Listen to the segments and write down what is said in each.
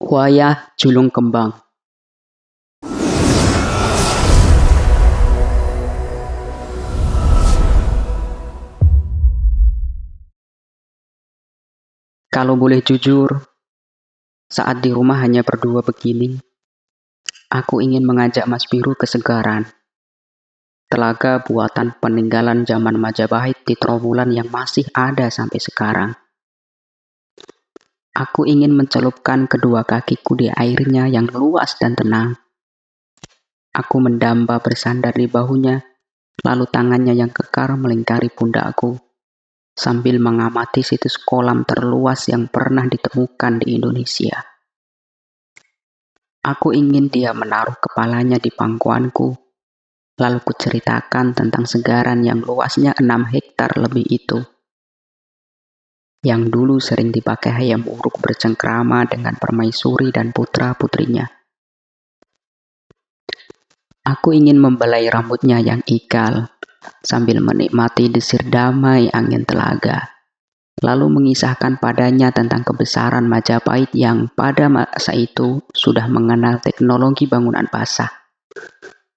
Wayah Julung Kembang. Kalau boleh jujur, saat di rumah hanya berdua begini, aku ingin mengajak Mas Biru ke Segaran, telaga buatan peninggalan zaman Majapahit di Trowulan yang masih ada sampai sekarang. Aku ingin mencelupkan kedua kakiku di airnya yang luas dan tenang. Aku mendamba bersandar di bahunya, lalu tangannya yang kekar melingkari pundakku, sambil mengamati situs kolam terluas yang pernah ditemukan di Indonesia. Aku ingin dia menaruh kepalanya di pangkuanku, lalu kuceritakan tentang Segaran yang luasnya 6 hektar lebih itu, yang dulu sering dipakai hayam wuruk bercengkrama dengan permaisuri dan putra-putrinya. Aku ingin membelai rambutnya yang ikal, sambil menikmati desir damai angin telaga, lalu mengisahkan padanya tentang kebesaran Majapahit yang pada masa itu sudah mengenal teknologi bangunan basah,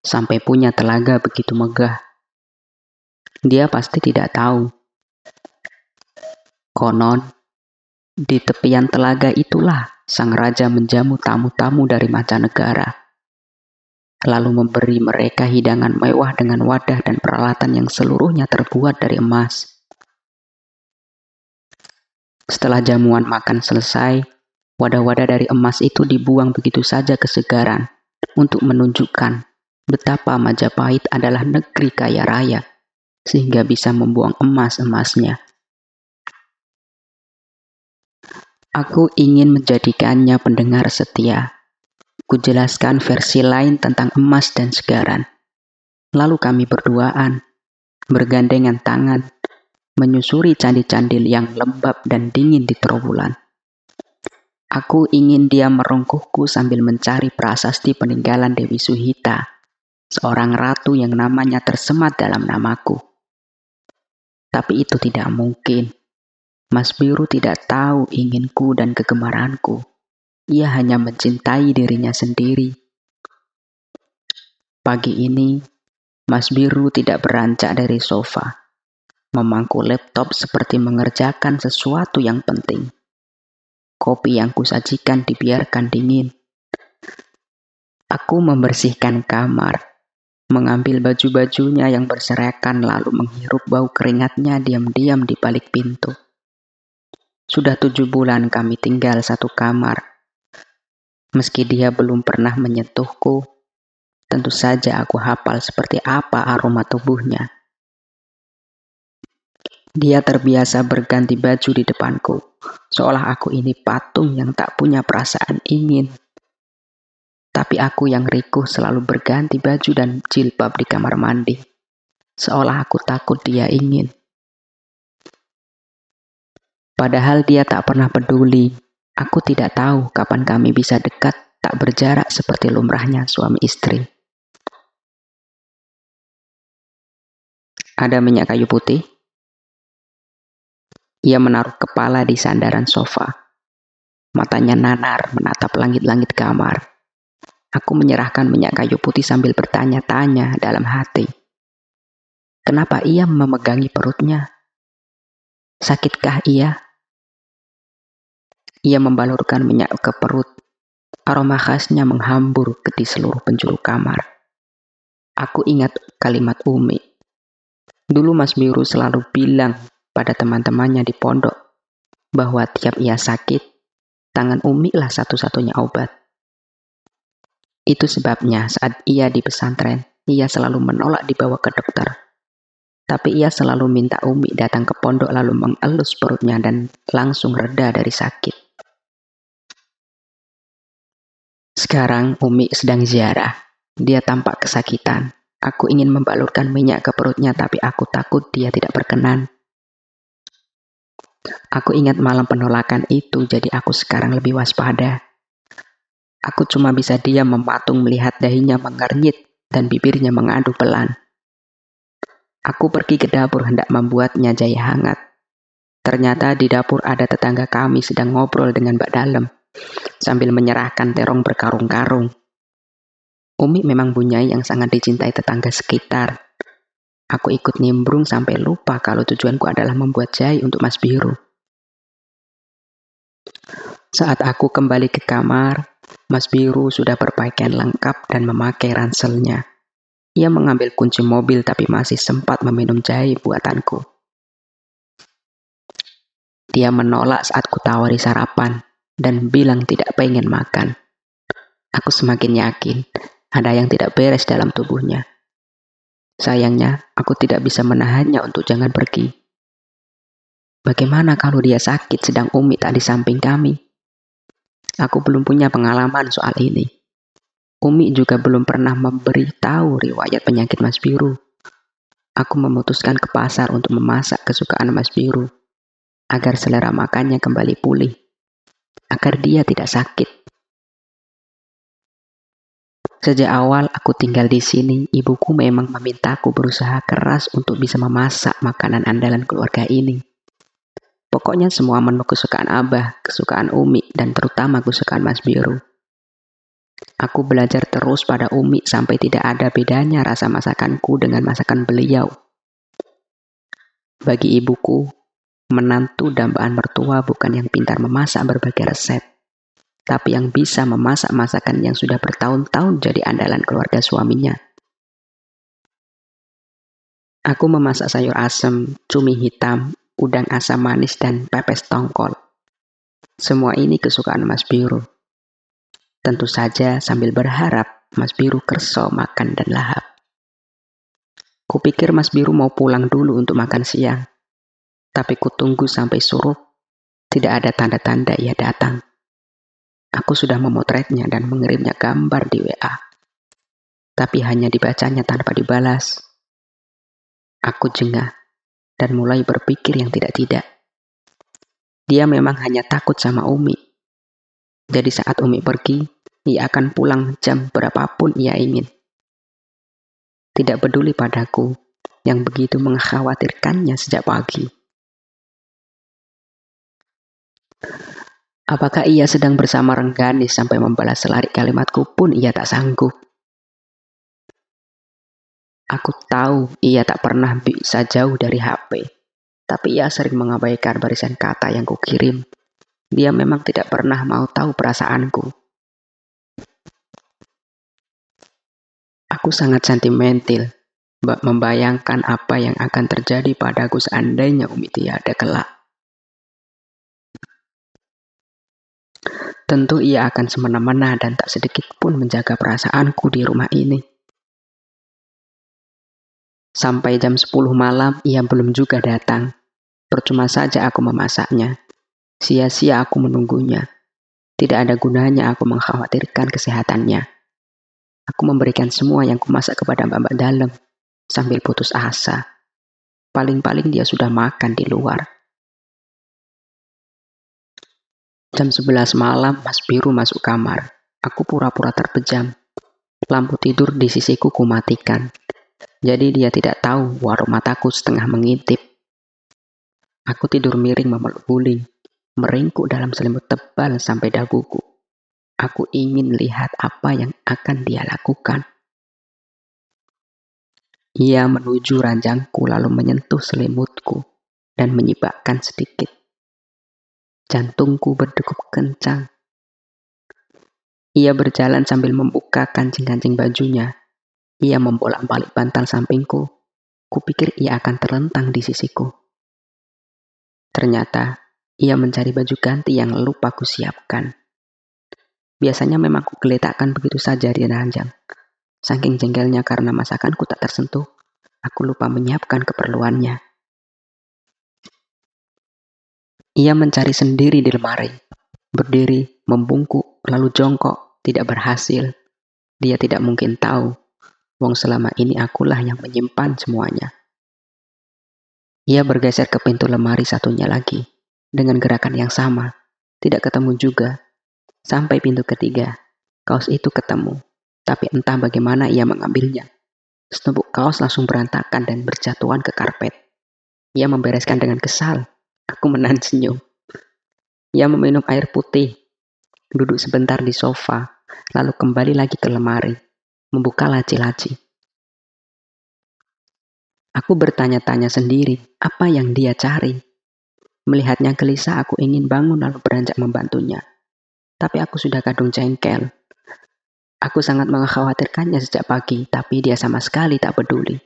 sampai punya telaga begitu megah. Dia pasti tidak tahu. Konon, di tepian telaga itulah sang raja menjamu tamu-tamu dari mancanegara, lalu memberi mereka hidangan mewah dengan wadah dan peralatan yang seluruhnya terbuat dari emas. Setelah jamuan makan selesai, wadah-wadah dari emas itu dibuang begitu saja ke Segaran untuk menunjukkan betapa Majapahit adalah negeri kaya raya, sehingga bisa membuang emas-emasnya. Aku ingin menjadikannya pendengar setia. Kujelaskan versi lain tentang emas dan Segaran. Lalu kami berduaan, bergandengan tangan, menyusuri candi-candi yang lembab dan dingin di Trowulan. Aku ingin dia merengkuhku sambil mencari prasasti peninggalan Dewi Suhita, seorang ratu yang namanya tersemat dalam namaku. Tapi itu tidak mungkin. Mas Biru tidak tahu inginku dan kegemaranku. Ia hanya mencintai dirinya sendiri. Pagi ini, Mas Biru tidak beranjak dari sofa, memangku laptop seperti mengerjakan sesuatu yang penting. Kopi yang kusajikan dibiarkan dingin. Aku membersihkan kamar, mengambil baju-bajunya yang berserakan lalu menghirup bau keringatnya diam-diam di balik pintu. Sudah 7 bulan kami tinggal satu kamar. Meski dia belum pernah menyentuhku, tentu saja aku hafal seperti apa aroma tubuhnya. Dia terbiasa berganti baju di depanku, seolah aku ini patung yang tak punya perasaan ingin. Tapi aku yang rikuh selalu berganti baju dan jilbab di kamar mandi, seolah aku takut dia ingin. Padahal dia tak pernah peduli. Aku tidak tahu kapan kami bisa dekat, tak berjarak seperti lumrahnya suami istri. Ada minyak kayu putih? Ia menaruh kepala di sandaran sofa. Matanya nanar menatap langit-langit kamar. Aku menyerahkan minyak kayu putih sambil bertanya-tanya dalam hati. Kenapa ia memegangi perutnya? Sakitkah ia? Ia membalurkan minyak ke perut. Aroma khasnya menghambur di seluruh penjuru kamar. Aku ingat kalimat Umi. Dulu Mas Biru selalu bilang pada teman-temannya di pondok bahwa tiap ia sakit, tangan Umi lah satu-satunya obat. Itu sebabnya saat ia di pesantren, ia selalu menolak dibawa ke dokter. Tapi ia selalu minta Umi datang ke pondok lalu mengelus perutnya dan langsung reda dari sakit. Sekarang Umi sedang ziarah. Dia tampak kesakitan. Aku ingin membalurkan minyak ke perutnya tapi aku takut dia tidak berkenan. Aku ingat malam penolakan itu jadi aku sekarang lebih waspada. Aku cuma bisa diam mematung melihat dahinya mengernyit dan bibirnya mengadu pelan. Aku pergi ke dapur hendak membuatnya jahe hangat. Ternyata di dapur ada tetangga kami sedang ngobrol dengan Mbak Dalem. sambil menyerahkan terong berkarung-karung. Umi memang bunyai yang sangat dicintai tetangga sekitar. Aku ikut nimbrung sampai lupa kalau tujuanku adalah membuat jahe untuk Mas Biru. Saat aku kembali ke kamar, Mas Biru sudah berpakaian lengkap dan memakai ranselnya. Ia mengambil kunci mobil tapi masih sempat meminum jahe buatanku. Dia menolak saat kutawari sarapan dan bilang tidak pengen makan. Aku semakin yakin ada yang tidak beres dalam tubuhnya. Sayangnya, aku tidak bisa menahannya untuk jangan pergi. Bagaimana kalau dia sakit sedang Umi tak di samping kami? Aku belum punya pengalaman soal ini. Umi juga belum pernah memberitahu riwayat penyakit Mas Biru. Aku memutuskan ke pasar untuk memasak kesukaan Mas Biru, agar selera makannya kembali pulih, agar dia tidak sakit. Sejak awal aku tinggal di sini, ibuku memang memintaku berusaha keras untuk bisa memasak makanan andalan keluarga ini. Pokoknya semua menu kesukaan Abah, kesukaan Umi, dan terutama kesukaan Mas Biru. Aku belajar terus pada Umi sampai tidak ada bedanya rasa masakanku dengan masakan beliau. Bagi ibuku, menantu dambaan mertua bukan yang pintar memasak berbagai resep, tapi yang bisa memasak masakan yang sudah bertahun-tahun jadi andalan keluarga suaminya. Aku memasak sayur asem, cumi hitam, udang asam manis, dan pepes tongkol. Semua ini kesukaan Mas Biru. Tentu saja sambil berharap Mas Biru kerso makan dan lahap. Kupikir Mas Biru mau pulang dulu untuk makan siang, tapi kutunggu sampai surup, tidak ada tanda-tanda ia datang. Aku sudah memotretnya dan mengirimnya gambar di WA. Tapi hanya dibacanya tanpa dibalas. Aku jengah dan mulai berpikir yang tidak-tidak. Dia memang hanya takut sama Umi. Jadi saat Umi pergi, ia akan pulang jam berapapun ia ingin. Tidak peduli padaku yang begitu mengkhawatirkannya sejak pagi. Apakah ia sedang bersama Rengganis sampai membalas selarik kalimatku pun ia tak sanggup. Aku tahu ia tak pernah bisa jauh dari HP, tapi ia sering mengabaikan barisan kata yang kukirim. Dia memang tidak pernah mau tahu perasaanku. Aku sangat sentimental, membayangkan apa yang akan terjadi padaku seandainya Umi tiada kelak. Tentu ia akan semena-mena dan tak sedikit pun menjaga perasaanku di rumah ini. Sampai jam 10 malam ia belum juga datang. Percuma saja aku memasaknya. Sia-sia aku menunggunya. Tidak ada gunanya aku mengkhawatirkan kesehatannya. Aku memberikan semua yang kumasak kepada mbak-mbak dalam, sambil putus asa. Paling-paling dia sudah makan di luar. Jam 11 malam, Mas Biru masuk kamar. Aku pura-pura terpejam. Lampu tidur di sisiku kumatikan. Jadi dia tidak tahu walau mataku setengah mengintip. Aku tidur miring memeluk guling, meringkuk dalam selimut tebal sampai daguku. Aku ingin lihat apa yang akan dia lakukan. Ia menuju ranjangku lalu menyentuh selimutku dan menyibakkan sedikit. Jantungku berdegup kencang. Ia berjalan sambil membuka kancing-kancing bajunya. Ia membolak-balik bantal sampingku. Kupikir ia akan terlentang di sisiku. Ternyata, ia mencari baju ganti yang lupa kusiapkan. Biasanya memang kugeletakkan begitu saja di ranjang. Saking jengkelnya karena masakanku tak tersentuh, aku lupa menyiapkan keperluannya. Ia mencari sendiri di lemari. Berdiri, membungkuk, lalu jongkok, tidak berhasil. Dia tidak mungkin tahu. Wong selama ini akulah yang menyimpan semuanya. Ia bergeser ke pintu lemari satunya lagi. Dengan gerakan yang sama. Tidak ketemu juga. Sampai pintu ketiga. Kaos itu ketemu. Tapi entah bagaimana ia mengambilnya. Setumpuk kaos langsung berantakan dan berjatuhan ke karpet. Ia membereskan dengan kesal. Aku menahan senyum. Ia meminum air putih. duduk sebentar di sofa, lalu kembali lagi ke lemari, membuka laci-laci. Aku bertanya-tanya sendiri, apa yang dia cari? Melihatnya gelisah, aku ingin bangun lalu beranjak membantunya. Tapi aku sudah kadung jengkel. Aku sangat mengkhawatirkannya sejak pagi, tapi dia sama sekali tak peduli.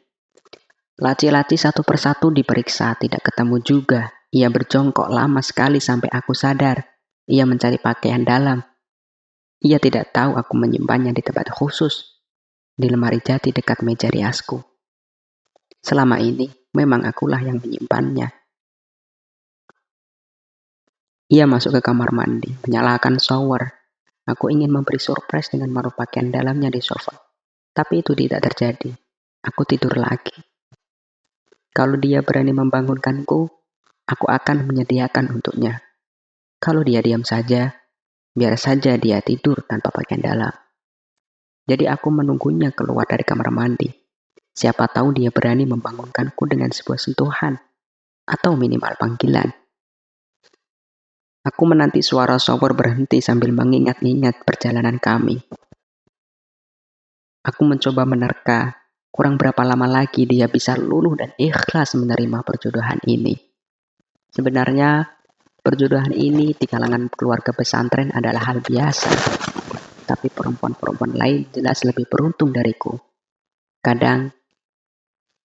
Laci-laci satu persatu diperiksa, tidak ketemu juga. Ia berjongkok lama sekali sampai aku sadar. Ia mencari pakaian dalam. Ia tidak tahu aku menyimpannya di tempat khusus, di lemari jati dekat meja riasku. Selama ini, memang akulah yang menyimpannya. Ia masuk ke kamar mandi, menyalakan shower. Aku ingin memberi surprise dengan menaruh pakaian dalamnya di sofa. Tapi itu tidak terjadi. Aku tidur lagi. Kalau dia berani membangunkanku, aku akan menyediakan untuknya. Kalau dia diam saja, biar saja dia tidur tanpa pakaian dalam. Jadi aku menunggunya keluar dari kamar mandi. Siapa tahu dia berani membangunkanku dengan sebuah sentuhan, atau minimal panggilan. Aku menanti suara shower berhenti sambil mengingat-ingat perjalanan kami. Aku mencoba menerka, kurang berapa lama lagi dia bisa luluh dan ikhlas menerima perjodohan ini. Sebenarnya, perjodohan ini di kalangan keluarga pesantren adalah hal biasa. Tapi perempuan-perempuan lain jelas lebih beruntung dariku. Kadang,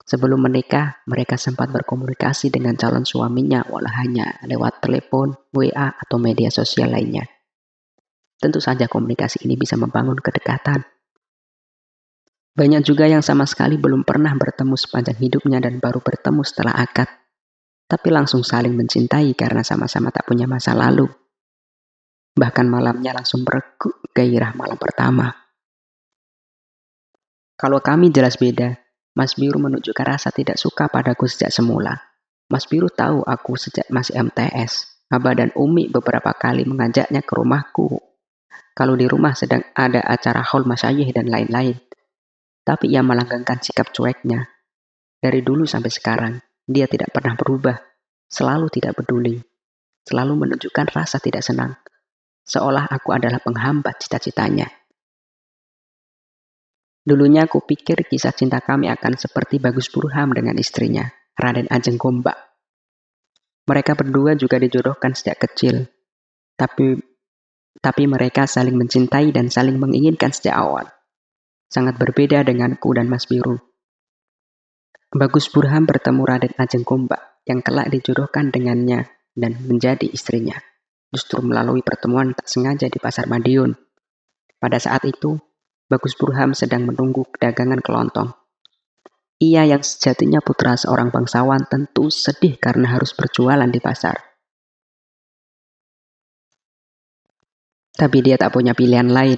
sebelum menikah, mereka sempat berkomunikasi dengan calon suaminya walau hanya lewat telepon, WA, atau media sosial lainnya. Tentu saja komunikasi ini bisa membangun kedekatan. Banyak juga yang sama sekali belum pernah bertemu sepanjang hidupnya dan baru bertemu setelah akad. Tapi langsung saling mencintai karena sama-sama tak punya masa lalu. Bahkan malamnya langsung mereguk gairah malam pertama. Kalau kami jelas beda. Mas Biru menunjukkan rasa tidak suka padaku sejak semula. Mas Biru tahu aku sejak masih MTS. Abah dan Umi beberapa kali mengajaknya ke rumahku. Kalau di rumah sedang ada acara haul masyayikh dan lain-lain. Tapi ia melanggengkan sikap cueknya. Dari dulu sampai sekarang, dia tidak pernah berubah. Selalu tidak peduli. Selalu menunjukkan rasa tidak senang. Seolah aku adalah penghambat cita-citanya. Dulunya aku pikir kisah cinta kami akan seperti Bagus Burham dengan istrinya, Raden Ajeng Gombak. Mereka berdua juga dijodohkan sejak kecil. Tapi mereka saling mencintai dan saling menginginkan sejak awal. Sangat berbeda denganku dan Mas Biru. Bagus Burham bertemu Raden Ajeng Gombak yang kelak dijodohkan dengannya dan menjadi istrinya. Justru melalui pertemuan tak sengaja di Pasar Madiun. Pada saat itu, Bagus Burham sedang menunggu dagangan kelontong. Ia yang sejatinya putra seorang bangsawan tentu sedih karena harus berjualan di pasar. Tapi dia tak punya pilihan lain.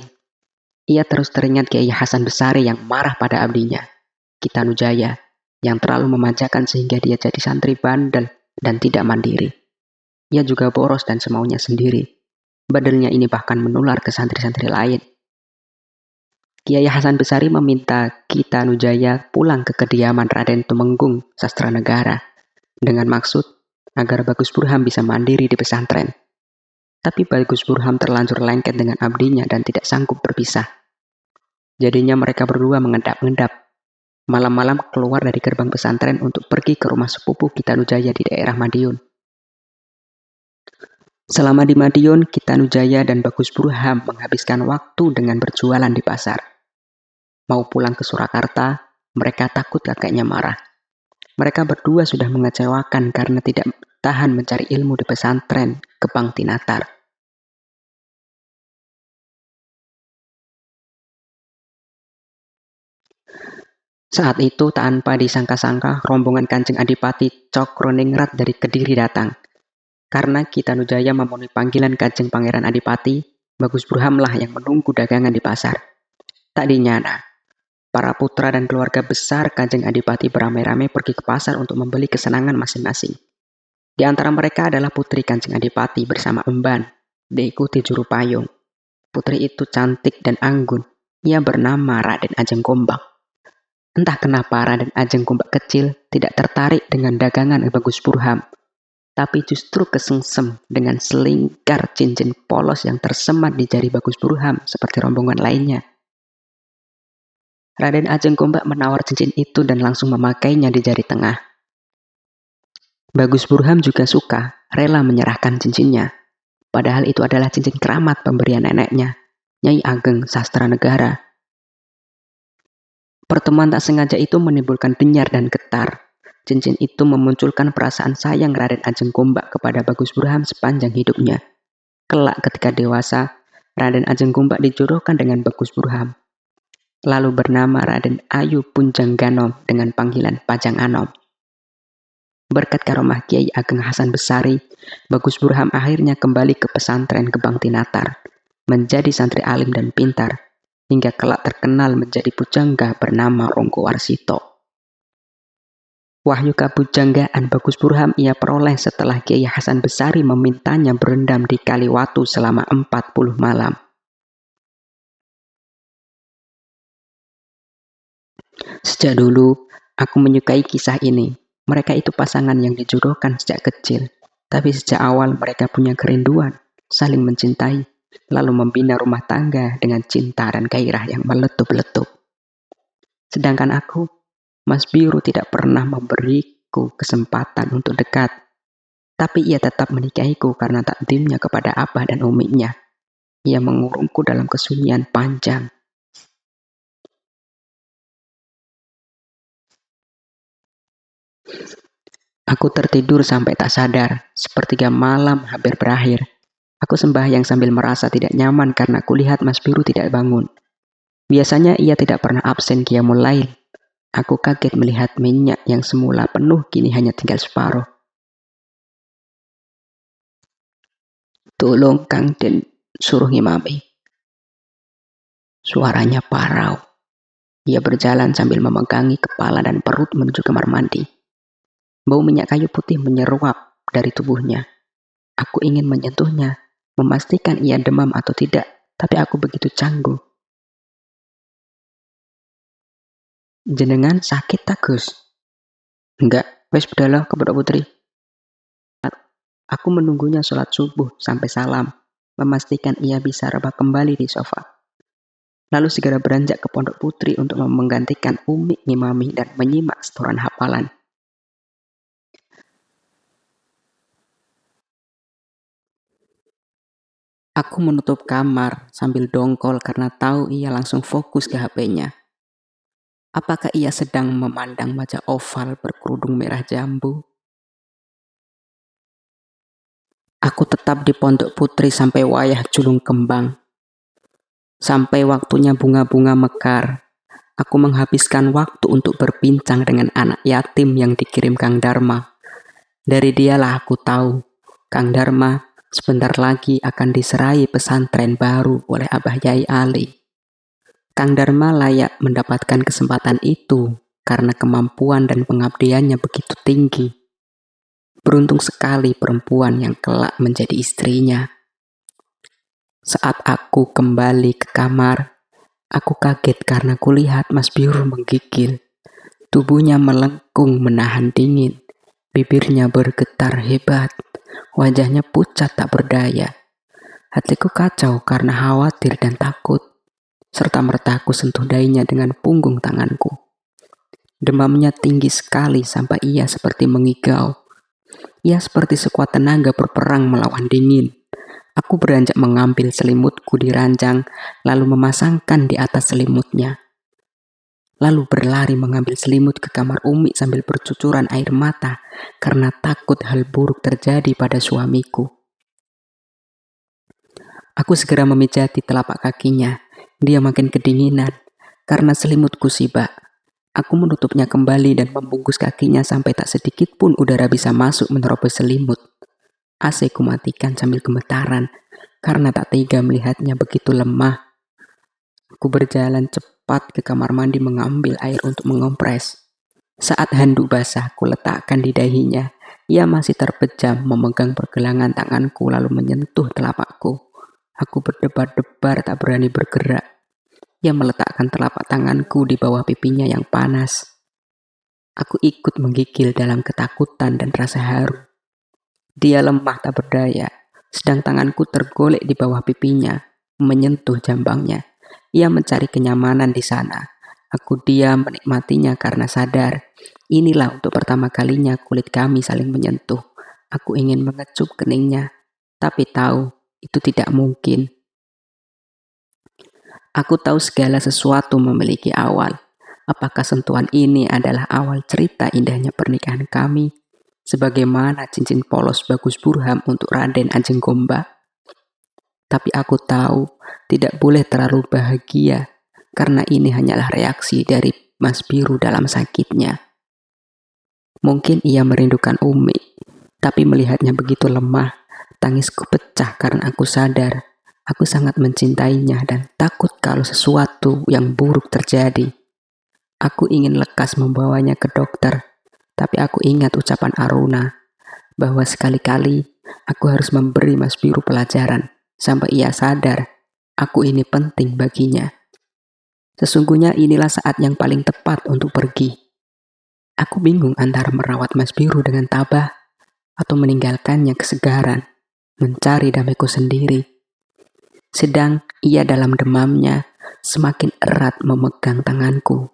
Ia terus teringat Kiai Hasan Besari yang marah pada abdinya, Kitanujaya, yang terlalu memanjakan sehingga dia jadi santri bandel dan tidak mandiri. Ia juga boros dan semaunya sendiri. Bandelnya ini bahkan menular ke santri-santri lain. Kiai Hasan Besari meminta Kitanujaya pulang ke kediaman Raden Tumenggung, Sastra Negara, dengan maksud agar Bagus Burham bisa mandiri di pesantren. Tapi Bagus Burham terlanjur lengket dengan abdinya dan tidak sanggup berpisah. Jadinya mereka berdua mengendap-endap. Malam-malam keluar dari gerbang pesantren untuk pergi ke rumah sepupu Kitanujaya di daerah Madiun. Selama di Madiun, Kitanujaya dan Bagus Burham menghabiskan waktu dengan berjualan di pasar. Mau pulang ke Surakarta, mereka takut kakeknya marah. Mereka berdua sudah mengecewakan karena tidak tahan mencari ilmu di pesantren Gebang Tinatar. Saat itu tanpa disangka-sangka, rombongan Kanjeng Adipati Cokroningrat dari Kediri datang. Karena Kitanujaya memenuhi panggilan Kanjeng Pangeran Adipati, Bagus Burhamlah yang menunggu dagangan di pasar. Tak dinyana, para putra dan keluarga besar Kanjeng Adipati beramai-ramai pergi ke pasar untuk membeli kesenangan masing-masing. Di antara mereka adalah putri Kanjeng Adipati bersama emban, diikuti juru payung. Putri itu cantik dan anggun. Ia bernama Raden Ajeng Gombak. Entah kenapa Raden Ajeng Gombak kecil tidak tertarik dengan dagangan Bagus Burham. tapi justru kesengsem dengan selingkar cincin polos yang tersemat di jari Bagus Burham seperti rombongan lainnya. Raden Ajeng Gombak menawar cincin itu dan langsung memakainya di jari tengah. Bagus Burham juga suka, rela menyerahkan cincinnya. Padahal itu adalah cincin keramat pemberian neneknya, Nyai Ageng Sastra Negara. Pertemuan tak sengaja itu menimbulkan denyar dan getar. Cincin itu memunculkan perasaan sayang Raden Ajeng Gombak kepada Bagus Burham sepanjang hidupnya. Kelak ketika dewasa, Raden Ajeng Gombak dijodohkan dengan Bagus Burham. Lalu bernama Raden Ayu Punjang Ganom dengan panggilan Pajang Anom. Berkat karomah Kiai Ageng Hasan Besari, Bagus Burham akhirnya kembali ke pesantren Gebang Tinatar, menjadi santri alim dan pintar, hingga kelak terkenal menjadi pujangga bernama Ronggo Warsito. Wahyu kabujanggaan Bagus Burham ia peroleh setelah Kiai Hasan Besari memintanya berendam di Kaliwatu selama 40 malam. Sejak dulu, aku menyukai kisah ini. Mereka itu pasangan yang dijodohkan sejak kecil, tapi sejak awal mereka punya kerinduan, saling mencintai, lalu membina rumah tangga dengan cinta dan gairah yang meletup-letup. Sedangkan aku, Mas Biru tidak pernah memberiku kesempatan untuk dekat, tapi ia tetap menikahiku karena takdimnya kepada abah dan umiknya. Ia mengurungku dalam kesunyian panjang. Aku tertidur sampai tak sadar, sepertiga malam hampir berakhir. Aku sembahyang sambil merasa tidak nyaman karena kulihat Mas Biru tidak bangun. Biasanya ia tidak pernah absen qiyamul lail. Aku kaget melihat minyak yang semula penuh kini hanya tinggal separuh. Tolong Kang Den, suruh ngimami. Suaranya parau. Ia berjalan sambil memegangi kepala dan perut menuju kamar mandi. Bau minyak kayu putih menyeruap dari tubuhnya. Aku ingin menyentuhnya, memastikan ia demam atau tidak, tapi aku begitu canggung. Jenengan sakit tak, Gus? Enggak, wes bedala kepada putri. Aku menunggunya sholat subuh sampai salam, memastikan ia bisa rebah kembali di sofa. Lalu segera beranjak ke pondok putri untuk menggantikan Umi ngimami dan menyimak setoran hafalan. Aku menutup kamar sambil dongkol karena tahu ia langsung fokus ke HP-nya. Apakah ia sedang memandang wajah oval berkerudung merah jambu? Aku tetap di pondok putri sampai wayah julung kembang. Sampai waktunya bunga-bunga mekar, aku menghabiskan waktu untuk berbincang dengan anak yatim yang dikirim Kang Dharma. Dari dialah aku tahu, Kang Dharma sebentar lagi akan diserai pesantren baru oleh Abah Yai Ali. Kang Dharma layak mendapatkan kesempatan itu karena kemampuan dan pengabdiannya begitu tinggi. Beruntung sekali perempuan yang kelak menjadi istrinya. Saat aku kembali ke kamar, aku kaget karena kulihat Mas Biru menggigil. Tubuhnya melengkung menahan dingin. Bibirnya bergetar hebat. Wajahnya pucat tak berdaya. Hatiku kacau karena khawatir dan takut. Serta-merta aku sentuh dahinya dengan punggung tanganku. Demamnya tinggi sekali sampai ia seperti mengigau. Ia seperti sekuat tenaga berperang melawan dingin. Aku beranjak mengambil selimutku di ranjang, lalu memasangkan di atas selimutnya. Lalu berlari mengambil selimut ke kamar Umi sambil bercucuran air mata karena takut hal buruk terjadi pada suamiku. Aku segera memijati telapak kakinya. Dia makin kedinginan karena selimutku sibak. Aku menutupnya kembali dan membungkus kakinya sampai tak sedikit pun udara bisa masuk menerobos selimut. AC ku matikan sambil gemetaran karena tak tega melihatnya begitu lemah. Aku berjalan cepat ke kamar mandi mengambil air untuk mengompres. Saat handuk basah ku letakkan di dahinya, ia masih terpejam memegang pergelangan tanganku lalu menyentuh telapakku. Aku berdebar-debar tak berani bergerak. Ia meletakkan telapak tanganku di bawah pipinya yang panas. Aku ikut menggigil dalam ketakutan dan rasa haru. Dia lemah tak berdaya, sedang tanganku tergolek di bawah pipinya, menyentuh jambangnya. Ia mencari kenyamanan di sana. Aku diam menikmatinya karena sadar, inilah untuk pertama kalinya kulit kami saling menyentuh. Aku ingin mengecup keningnya, tapi tahu itu tidak mungkin. Aku tahu segala sesuatu memiliki awal. Apakah sentuhan ini adalah awal cerita indahnya pernikahan kami? Sebagaimana cincin polos bagus Burham untuk Raden Ajeng Gombak. Tapi aku tahu tidak boleh terlalu bahagia, karena ini hanyalah reaksi dari Mas Biru dalam sakitnya. Mungkin ia merindukan Umi, tapi melihatnya begitu lemah, tangisku pecah karena aku sadar aku sangat mencintainya dan takut kalau sesuatu yang buruk terjadi. Aku ingin lekas membawanya ke dokter, tapi aku ingat ucapan Aruna bahwa sekali-kali aku harus memberi Mas Biru pelajaran sampai ia sadar aku ini penting baginya. Sesungguhnya inilah saat yang paling tepat untuk pergi. Aku bingung antara merawat Mas Biru dengan tabah atau meninggalkannya kesegaran, mencari damaiku sendiri. Sedang ia dalam demamnya semakin erat memegang tanganku.